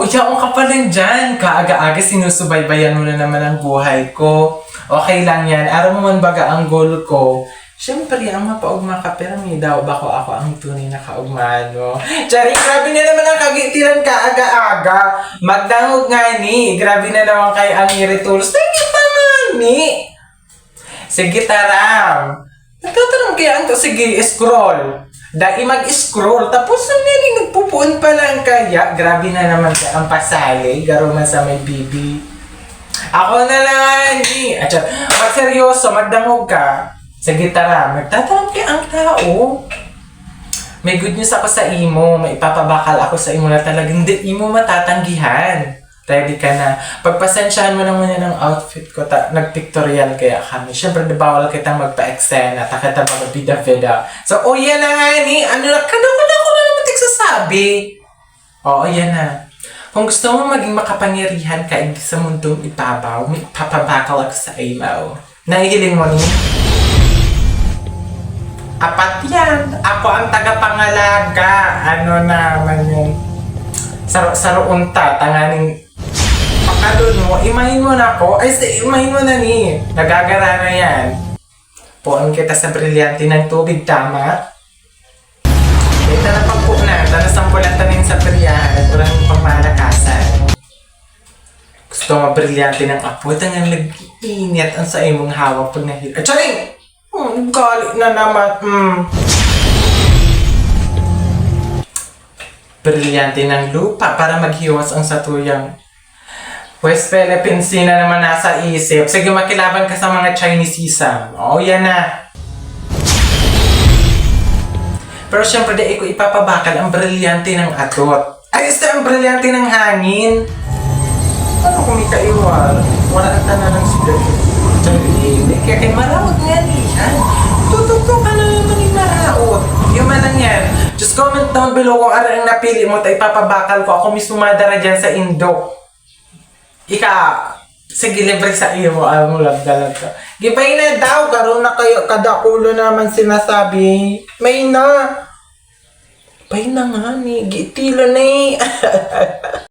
yaong ka pa rin dyan. Kaaga-aga sinusubaybayan mo na naman ang buhay ko. Okay lang yan. Araw mo man baga ang goal ko. Siyempre, ang mapaugma ka, pero may daw ba ko ako ang tunay na kaugmaan mo? Charing, grabe na naman ang kagitiran kaaga-aga. Magdangog nga ni. Grabe na naman kay ang iritools. Sige pa man ni. Sige, taram. Nagtatanong kaya ang to. Sige, scroll. Dahil mag-scroll, tapos nang nagpupuan pa lang kaya, grabe na naman ka ang pasali, garo man sa may bibi. Ako na lang, Angie. At magseryoso, magdangog ka. Sige, tara, magtatanong kaya ang tao. May good news ako sa imo, may ipapabakal ako sa imo na talagang hindi imo matatanggihan. Ready ka na. Pagpasensyahan mo naman yan ang outfit ko. Nag-pictorial kaya kami. Siyempre, bawal kitang magpa-eksena. Takata mag-bida-bida. So, yan na nga ni. Ano na, kada-kada ko na naman tigsasabi. Oo, yan na. Kung gusto mo maging makapangyarihan ka sa mundong ibabaw, may papabakal ako sa imo. Nahihiling mo ni? Apat yan. Ako ang tagapangalaga. Ano naman yun? Saro-unta. Tanganing pakadun mo, imahin mo na ako. Ay, imahin mo na ni. Nagagara na yan. Puan kita sa brilyante ng tubig, tama? Ito na pagpo na. Ito na sampulan tanin sa peryahan at walang pangmalakasan. Gusto mo brilyante ng apo. Ito nga nag-init ang sa imong hawak pag nahil. At charing! Gali na naman. Brilyante ng lupa para maghiwas ang satuyang West Philippines na naman nasa isip. Sige, makilaban ka sa mga Chinese sisam. Oo, yan na. Pero syempre, di ko ipapabakal ang brilyante ng atot. Ay, ang brilyante ng hangin. Ano kung ikaiwal? Wala ang tanan ng sugat. Hindi, kaya kay marawag nga niyan. Tututo ka na naman yung maraot. Yung manang yan. Just comment down below kung ano ang napili mo tayo ipapabakal ko. Ako mismo madara dyan sa Indo. Sige, libre sa iyo mo. Alam mo, lag-galag ka. Gipay na daw. Karoon na kayo. Kadakulo naman sinasabi. May na. Pay na nga ni. Gitilo na eh.